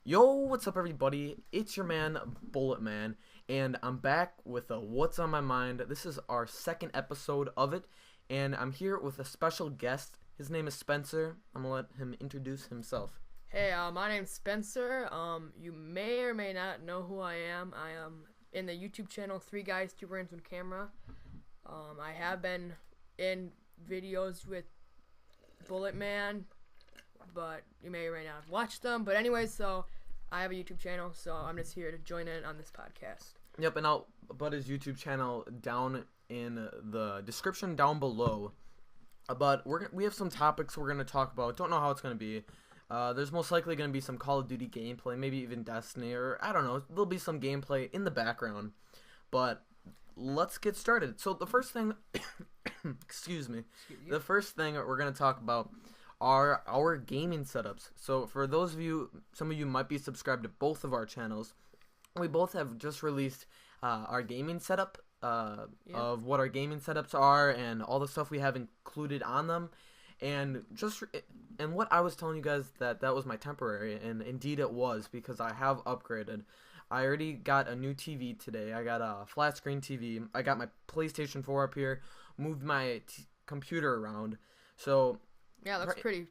Yo, what's up, everybody? It's your man, Bullet Man, and I'm back with a What's on My Mind. This is our second episode of it, and I'm here with a special guest. His name is Spencer. I'm gonna let him introduce himself. Hey, my name's Spencer. You may or may not know who I am. I am in the YouTube channel Three Guys, Two Brains, One Camera. I have been in videos with Bullet Man, but you may or may not have watched them. But anyways, so I have a YouTube channel, so I'm just here to join in on this podcast. Yep, and I'll put his YouTube channel down in the description down below. But we have some topics we're gonna talk about. Don't know how it's gonna be. There's most likely going to be some Call of Duty gameplay, maybe even Destiny, or I don't know. There'll be some gameplay in the background. But let's get started. So the first thing, excuse me, the first thing we're going to talk about are our gaming setups. So for those of you, some of you might be subscribed to both of our channels. We both have just released our gaming setup of what our gaming setups are and all the stuff we have included on them. And what I was telling you guys that was my temporary, and indeed it was, because I have upgraded. I already got a new TV today. I got a flat screen TV. I got my PlayStation 4 up here. Moved my computer around. So yeah, that's pretty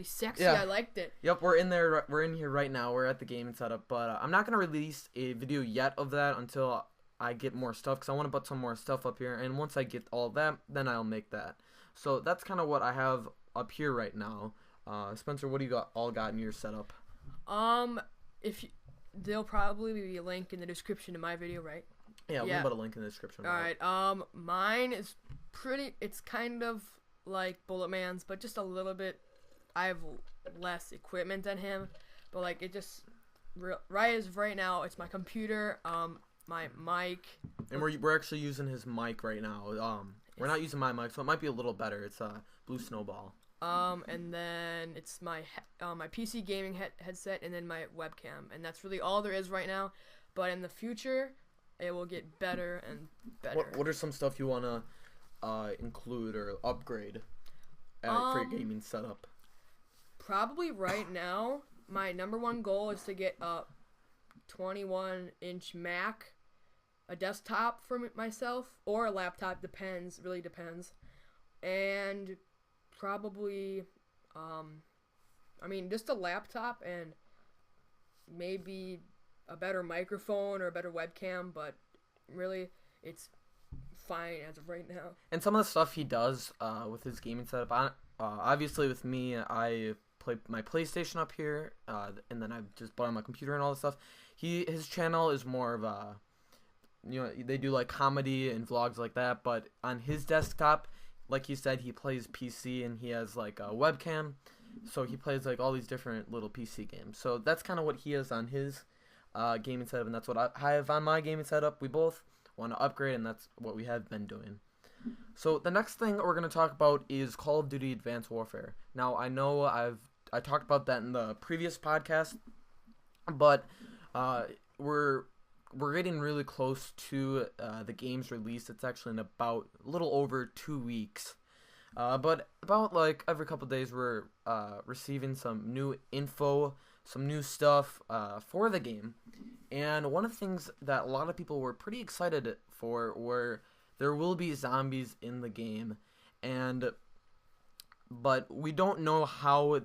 sexy. Yeah. I liked it. Yep, we're in there. We're in here right now. We're at the gaming setup, but I'm not gonna release a video yet of that until I get more stuff, because I want to put some more stuff up here. And once I get all of that, then I'll make that. So that's kind of what I have up here right now. Spencer, what do you got in your setup? There'll probably be a link in the description to my video, right? Yeah, we'll put a link in the description. All right. Mine is it's kind of like Bullet Man's, but just a little bit. I have less equipment than him, but like it just right now, it's my computer, my mic, and we're actually using his mic right now. We're not using my mic, so it might be a little better. It's Blue Snowball. And then it's my PC gaming headset, and then my webcam, and that's really all there is right now. But in the future, it will get better and better. What are some stuff you wanna include or upgrade for your gaming setup? Probably right now, my number one goal is to get a 21-inch Mac. A desktop for myself, or a laptop, really depends. And probably, just a laptop and maybe a better microphone or a better webcam, but really, it's fine as of right now. And some of the stuff he does with his gaming setup, obviously with me, I play my PlayStation up here, and then I just bought on my computer and all this stuff. His channel is more of a, they do like comedy and vlogs like that, but on his desktop, like he said, he plays PC and he has like a webcam, so he plays like all these different little PC games. So that's kind of what he has on his gaming setup, and that's what I have on my gaming setup. We both want to upgrade, and that's what we have been doing. So the next thing we're going to talk about is Call of Duty Advanced Warfare. Now, I know I talked about that in the previous podcast, but we're getting really close to the game's release. It's actually in about a little over 2 weeks. But about like every couple days, we're receiving some new info, some new stuff for the game. And one of the things that a lot of people were pretty excited for were there will be zombies in the game, but we don't know how,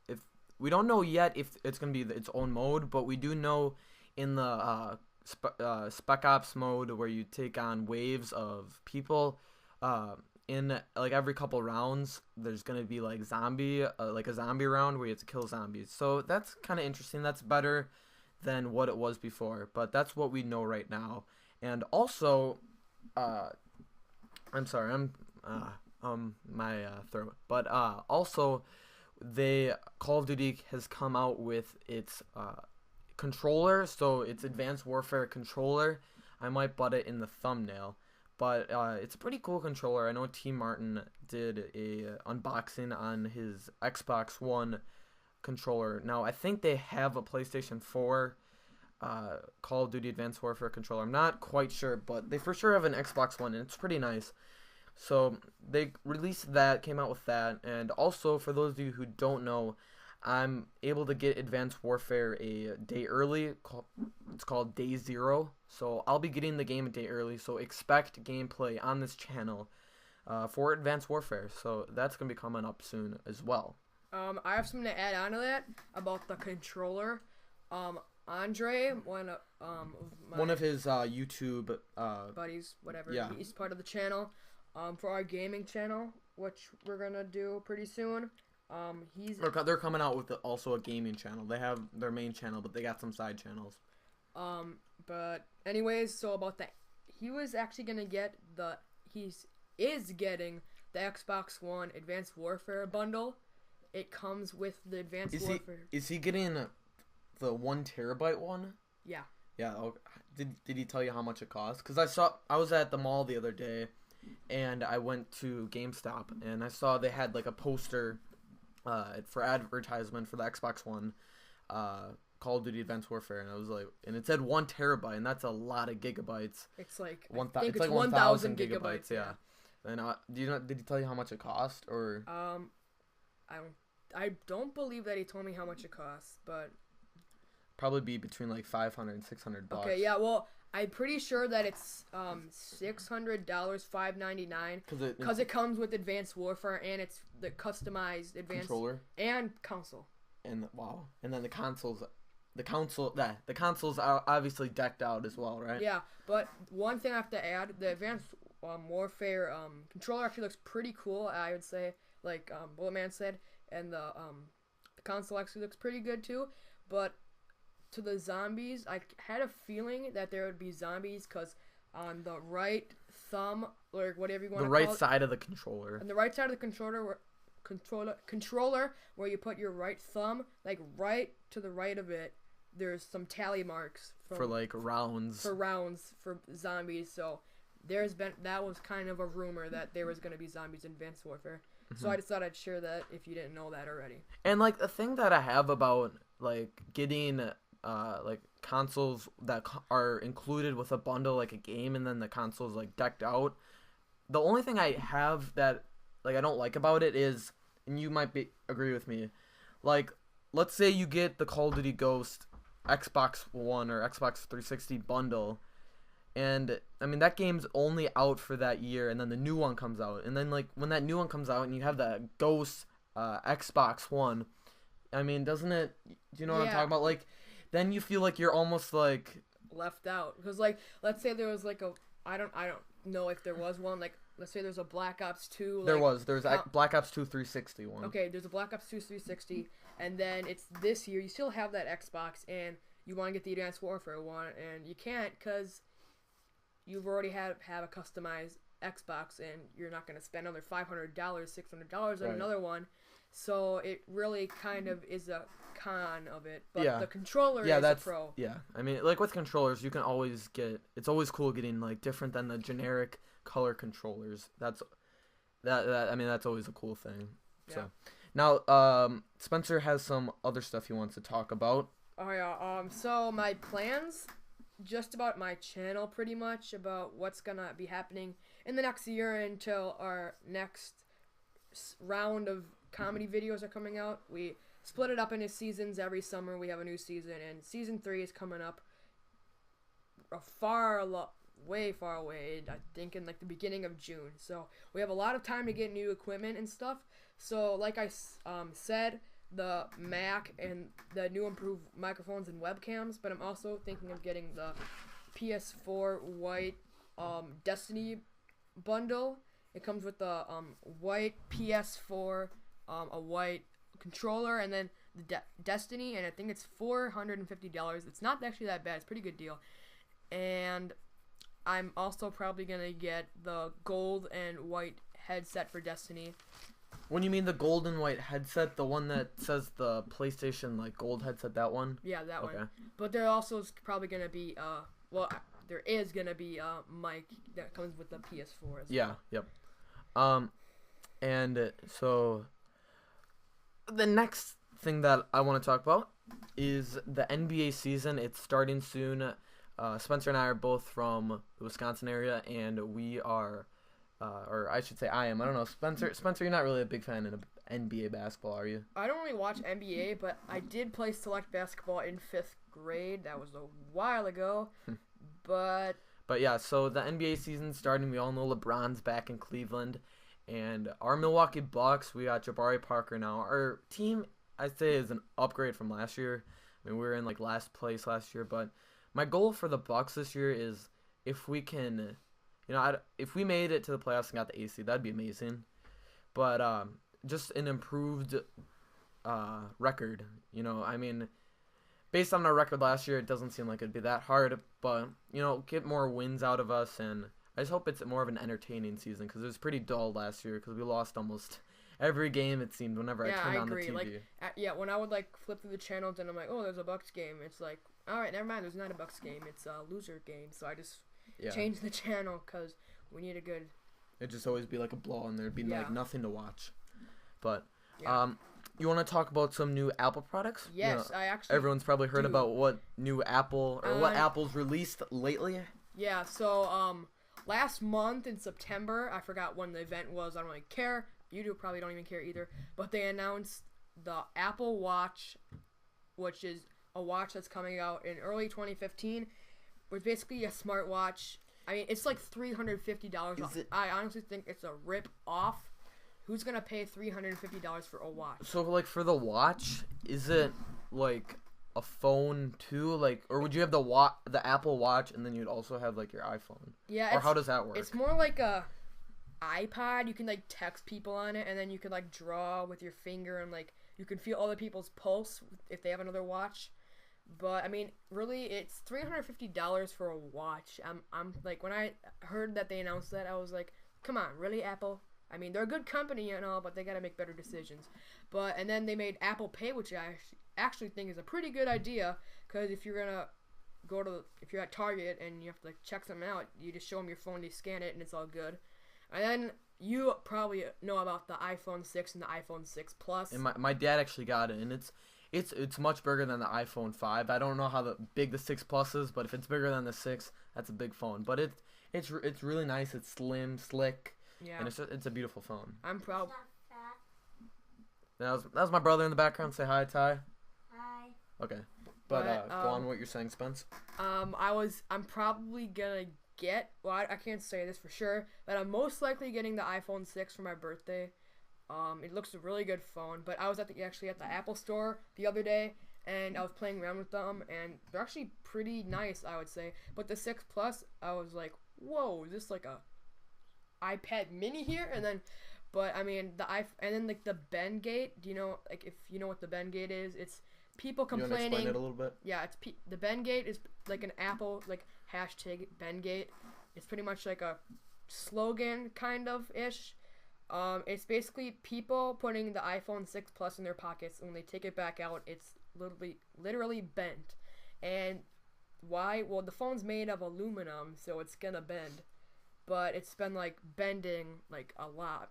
if we don't know yet if it's gonna be its own mode, but we do know in the Spec Ops mode, where you take on waves of people, in like every couple rounds, there's gonna be like a zombie round where you have to kill zombies. So that's kind of interesting. That's better than what it was before, but that's what we know right now. And also, I'm sorry, my throat. But also, Call of Duty has come out with its controller, so it's Advanced Warfare controller. I might put it in the thumbnail, but it's a pretty cool controller. I know T. Martin did a unboxing on his Xbox One controller. Now I think they have a PlayStation 4 Call of Duty Advanced Warfare controller. I'm not quite sure, but they for sure have an Xbox One, and it's pretty nice. So they released that, came out with that, and also for those of you who don't know, I'm able to get Advanced Warfare a day early. It's called Day Zero. So I'll be getting the game a day early. So expect gameplay on this channel for Advanced Warfare. So that's going to be coming up soon as well. I have something to add on to that about the controller. Andre, one of his YouTube buddies, whatever. Yeah. He's part of the channel. For our gaming channel, which we're gonna do pretty soon. They're coming out with also a gaming channel. They have their main channel, but they got some side channels. But anyways, so about that, he was actually gonna get is getting the Xbox One Advanced Warfare bundle. It comes with the Advanced Warfare. Is he getting the 1 terabyte one? Yeah. Yeah. Okay. Did he tell you how much it costs? Because I was at the mall the other day, and I went to GameStop, and I saw they had like a poster for advertisement for the Xbox One, Call of Duty Advanced Warfare, and I was like, and it said 1 terabyte, and that's a lot of gigabytes. It's like it's like 1,000 gigabytes. Yeah. And did he tell you how much it cost, or? I don't believe that he told me how much it costs, but probably be between like $500 and $600. Okay, yeah. Well, I'm pretty sure that it's $600, $599, because it comes with Advanced Warfare and it's the customized advanced controller and console. And wow, and then the consoles are obviously decked out as well, right? Yeah, but one thing I have to add: the Advanced Warfare controller actually looks pretty cool. I would say, like Bulletman said, and the console actually looks pretty good too. But to the zombies, I had a feeling that there would be zombies because on the right thumb, or whatever you want to call it, the right side of the controller, on the right side of the controller where you put your right thumb, like right to the right of it, there's some tally marks for like rounds for zombies. So that was kind of a rumor that there was going to be zombies in Advanced Warfare. So I just thought I'd share that if you didn't know that already. And like the thing that I have about like getting like consoles that are included with a bundle, like a game, and then the console's like decked out. The only thing I have that like I don't like about it is, and you might agree with me, like let's say you get the Call of Duty Ghost Xbox One or Xbox 360 bundle, and I mean that game's only out for that year, and then the new one comes out, and then like when that new one comes out and you have that Ghost Xbox One, I mean, doesn't it? Do you know what I'm talking about? Like, then you feel like you're almost like left out, because like let's say there was like I don't know if there was one, like let's say there's a Black Ops 2. Like, there's a Black Ops 2 360 one. Okay, there's a Black Ops 2 360, and then it's this year. You still have that Xbox, and you want to get the Advanced Warfare one, and you can't because you've already have a customized Xbox, and you're not going to spend another $500, $600 on another one. So it really kind of is a con of it. But the controller is a pro. Yeah, I mean, like with controllers, you can always it's always cool getting like different than the generic color controllers. That's always a cool thing. Yeah. So now Spencer has some other stuff he wants to talk about. Oh yeah, so my plans just about my channel, pretty much about what's gonna be happening in the next year until our next round of comedy videos are coming out. We split it up into seasons. Every summer we have a new season, and season 3 is coming up way far away, I think in like the beginning of June. So we have a lot of time to get new equipment and stuff. So like I said, the Mac and the new improved microphones and webcams, but I'm also thinking of getting the PS4 white Destiny bundle. It comes with the white PS4, a white controller, and then the Destiny, and I think it's $450. It's not actually that bad. It's a pretty good deal. And I'm also probably gonna get the gold and white headset for Destiny. When you mean the gold and white headset, the one that says the PlayStation like gold headset, that one? Yeah, that one. But there also is probably gonna be there is gonna be a mic that comes with the PS4 as well. Yep. And so the next thing that I want to talk about is the NBA season. It's starting soon. Spencer and I are both from the Wisconsin area, and we are, or I should say I am. I don't know. Spencer, you're not really a big fan NBA basketball, are you? I don't really watch NBA, but I did play select basketball in 5th grade. That was a while ago. But But yeah, so the NBA season's starting. We all know LeBron's back in Cleveland. And our Milwaukee Bucks, we got Jabari Parker now. Our team, I'd say, is an upgrade from last year. I mean, we were in like last place last year, but my goal for the Bucks this year is if we can, if we made it to the playoffs and got the AC, that'd be amazing. But just an improved record. I mean, based on our record last year, it doesn't seem like it'd be that hard. But get more wins out of us, and I just hope it's more of an entertaining season because it was pretty dull last year because we lost almost every game, it seemed, whenever I turned on the TV. Like, when I would like flip through the channels and I'm like, oh, there's a Bucks game. It's like, all right, never mind. There's not a Bucks game. It's a loser game. So I just changed the channel because we need a good. It'd just always be like a blow, and there'd be like nothing to watch. But you want to talk about some new Apple products? Yes, I actually. Everyone's probably heard about what new Apple or what Apple's released lately. Yeah. So last month in September, I forgot when the event was. I don't really care. You probably don't even care either. But they announced the Apple Watch, which is a watch that's coming out in early 2015. It's basically a smartwatch. I mean, it's like $350. I honestly think it's a rip off. Who's gonna pay $350 for a watch? So, like, for the watch, is it like a phone too? Like, or would you have the Apple Watch and then you'd also have like your iPhone? Yeah. Or how does that work? It's more like a iPod. You can like text people on it, and then you can like draw with your finger, and like you can feel other people's pulse if they have another watch. But I mean, really, it's $350 for a watch. I'm like, when I heard that they announced that, I was like, come on, really, Apple? I mean, they're a good company and all, but they gotta make better decisions. And then they made Apple Pay, which I actually think is a pretty good idea, because if you're gonna if you're at Target and you have to like check something out, you just show them your phone, they scan it, and it's all good. And then you probably know about the iPhone 6 and the iPhone 6 Plus. And my dad actually got it, and it's much bigger than the iPhone 5. I don't know how big the 6 Plus is, but if it's bigger than the 6, that's a big phone. But it's really nice. It's slim, slick. Yeah. And it's a beautiful phone. I'm proud. That was my brother in the background. Say hi, Ty. Hi. Okay. But go on what you're saying, Spence. I'm probably gonna get, well, I can't say this for sure, but I'm most likely getting the iPhone 6 for my birthday. It looks a really good phone, but I was actually at the Apple store the other day, and I was playing around with them, and they're actually pretty nice, I would say. But the 6 Plus, I was like, whoa, is this like a iPad mini here? And then, but I mean, and then like the Bendgate, do you know, like if you know what the Bendgate is, it's people complaining. You want to explain it a little bit? Yeah, the Bendgate is like an Apple, like hashtag Bendgate. It's pretty much like a slogan kind of ish. It's basically people putting the iPhone 6 Plus in their pockets, and when they take it back out, it's literally bent. And why? Well, the phone's made of aluminum, so it's gonna bend. But it's been like bending like a lot.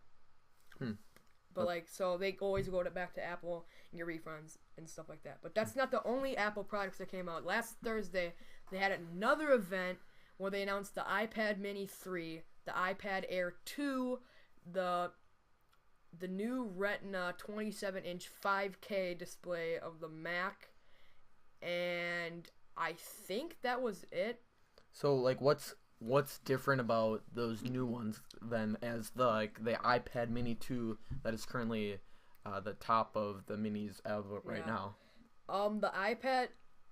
But like, so they always go back to Apple and get refunds and stuff like that. But that's not the only Apple products that came out. Last Thursday, they had another event where they announced the iPad Mini 3, the iPad Air 2, the new Retina 27-inch 5K display of the Mac, and I think that was it. So like, what's different about those new ones than as the iPad Mini 2 that is currently the top of the minis right now? The iPad,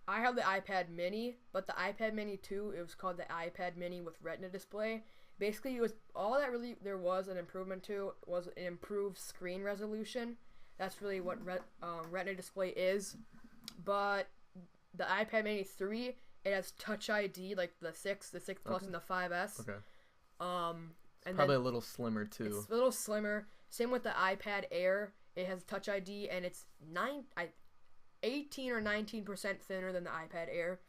I have the iPad Mini, but the iPad Mini 2, it was called the iPad Mini with Retina display. Basically, it was all that really there was an improvement to was an improved screen resolution. That's really what Retina display is. But the iPad Mini 3, it has Touch ID, like the 6 Plus, and the 5S. Okay. And probably a little slimmer too. It's a little slimmer. Same with the iPad Air. It has Touch ID, and it's 18 or 19% thinner than the iPad Air.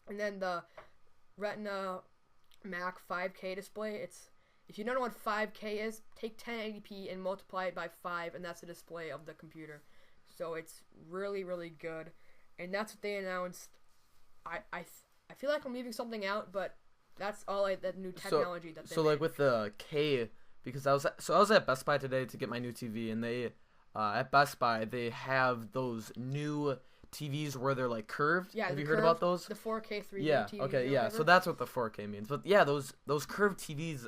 And then the Retina Mac 5K display. If you don't know what 5K is, take 1080p and multiply it by 5, and that's the display of the computer. So it's really, really good. And that's what they announced. I feel like I'm leaving something out, but that's all that new technology that they made. Like with the K, because I was at Best Buy today to get my new TV, and they at Best Buy, they have those new TVs where they're like curved. Yeah, have the you heard about those? The 4K 3D Yeah. TVs Okay. or Yeah. whatever. So that's what the 4K means. But yeah, those curved TVs.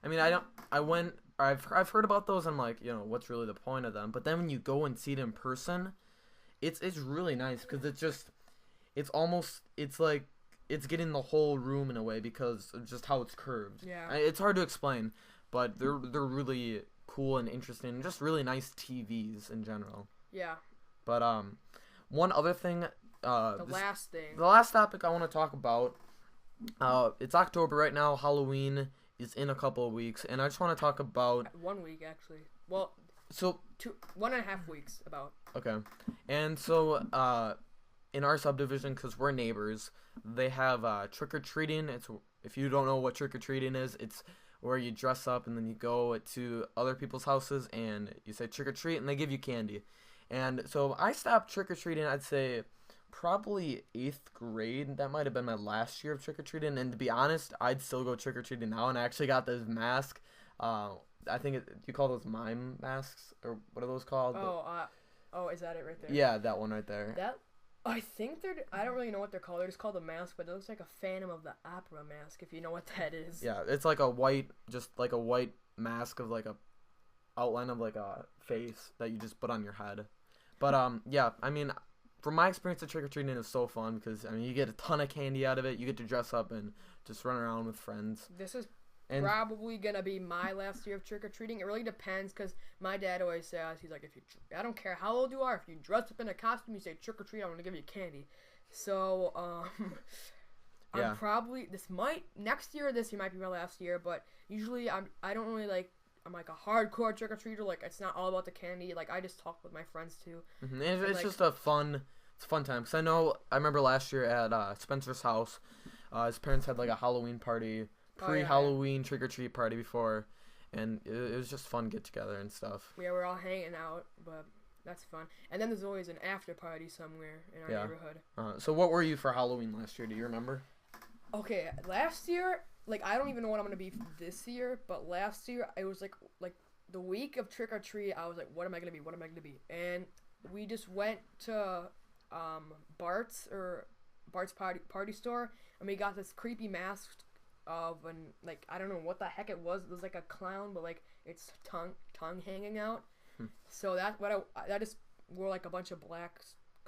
I mean, I've heard about those. I'm like, what's really the point of them? But then when you go and see it in person, it's really nice because it's like it's getting the whole room in a way because of just how it's curved. Yeah. It's hard to explain, but they're really cool and interesting, and just really nice TVs in general. Yeah. But one other thing. The last thing. The last topic I want to talk about. It's October right now. Halloween is in a couple of weeks, and I just want to talk about 1 week actually. Well, so 1.5 weeks about. okay, and so in our subdivision, because we're neighbors, they have trick or treating. It's, if you don't know what trick or treating is, it's where you dress up and then you go to other people's houses and you say trick or treat, and they give you candy. And so I stopped trick or treating, I'd say probably 8th grade. That might have been my last year of trick or treating. And to be honest, I'd still go trick or treating now. And I actually got this mask. I think you call those mime masks, or what are those called? Oh, is that it right there? Yeah, that one right there. That, I think I don't really know what they're called. They're just called a mask, but it looks like a Phantom of the Opera mask, if you know what that is. Yeah, it's like a white mask of like a outline of like a face that you just put on your head. But yeah, I mean, from my experience at trick or treating, is so fun because I mean you get a ton of candy out of it. You get to dress up and just run around with friends. This is probably gonna be my last year of trick or treating. It really depends because my dad always says, he's like, I don't care how old you are, if you dress up in a costume, you say trick or treat, I'm gonna give you candy. So yeah. I'm probably next year might be my last year, but usually I don't really like. I'm like a hardcore trick or treater. Like, it's not all about the candy. Like, I just talk with my friends too. Mm-hmm. It's like, just a fun time. Cause I remember last year at Spencer's house, his parents had like a Halloween party, pre-Halloween trick or treat party before, and it was just fun get together and stuff. Yeah, we're all hanging out, but that's fun. And then there's always an after party somewhere in our neighborhood. So what were you for Halloween last year? Do you remember? Okay, last year. Like, I don't even know what I'm going to be this year, but last year, it was, like the week of Trick or Treat, I was like, what am I going to be? And we just went to Bart's party store, and we got this creepy mask of, I don't know what the heck it was. It was like a clown, but, like, its tongue hanging out. So I just wore, like, a bunch of black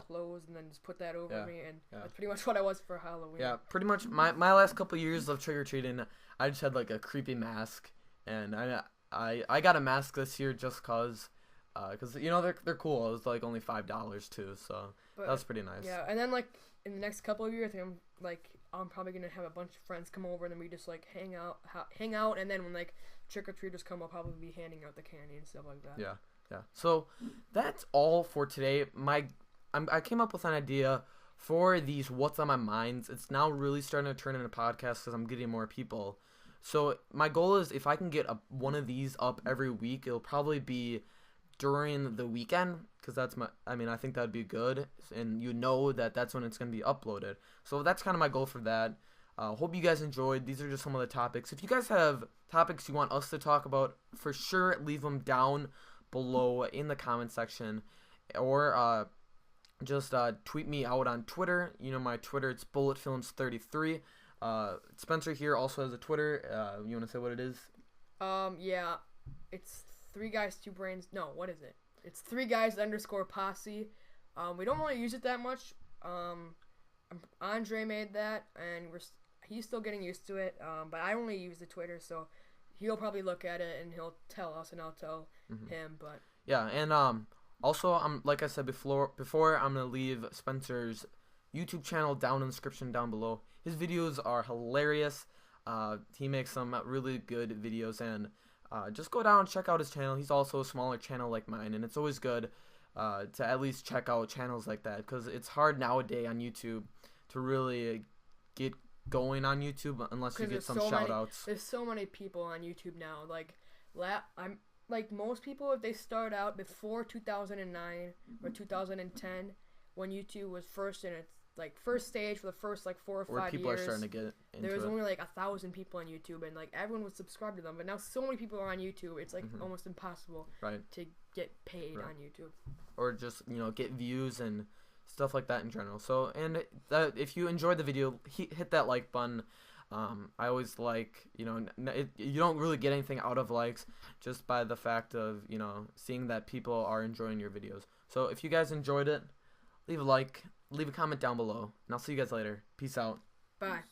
clothes and then just put that over me, and that's pretty much what I was for Halloween. Yeah, pretty much my last couple of years of trick-or-treating, I just had like a creepy mask, and I got a mask this year just cause they're cool. It was like only $5 too, so that was pretty nice. Yeah, and then like in the next couple of years, I'm probably gonna have a bunch of friends come over and then we just like hang out, and then when like trick-or-treaters come, I'll probably be handing out the candy and stuff like that. Yeah. So that's all for today. I came up with an idea for these What's on My Minds. It's now really starting to turn into podcasts because I'm getting more people. So my goal is if I can get one of these up every week, it'll probably be during the weekend because I think that'd be good. And that's when it's going to be uploaded. So that's kind of my goal for that. Hope you guys enjoyed. These are just some of the topics. If you guys have topics you want us to talk about, for sure leave them down below in the comment section, or just tweet me out on Twitter. You know my Twitter, it's bulletfilms33. Spencer here also has a Twitter. You want to say what it is? Yeah, it's 3 guys 2 brains. No, what is it? It's 3 guys _ posse. We don't really use it that much. Andre made that, and he's still getting used to it. But I only use the Twitter, so he'll probably look at it and he'll tell us, and I'll tell him. But yeah, and also, like I said before, I'm going to leave Spencer's YouTube channel down in the description down below. His videos are hilarious. He makes some really good videos, and just go down and check out his channel. He's also a smaller channel like mine, and it's always good to at least check out channels like that because it's hard nowadays on YouTube to really get going on YouTube unless you get some shout-outs. There's so many people on YouTube now. Like most people, if they start out before 2009 or 2010, when YouTube was first in its first stage for the first 4 or 5 years, where people are starting to get into there was only 1,000 people on YouTube, and everyone would subscribe to them. But now so many people are on YouTube, it's almost impossible to get paid Right. on YouTube. or just get views and stuff like that in general. So if you enjoyed the video, hit that like button. I always like you don't really get anything out of likes, just by the fact of seeing that people are enjoying your videos. So if you guys enjoyed it, leave a like, leave a comment down below, and I'll see you guys later. Peace out. Bye.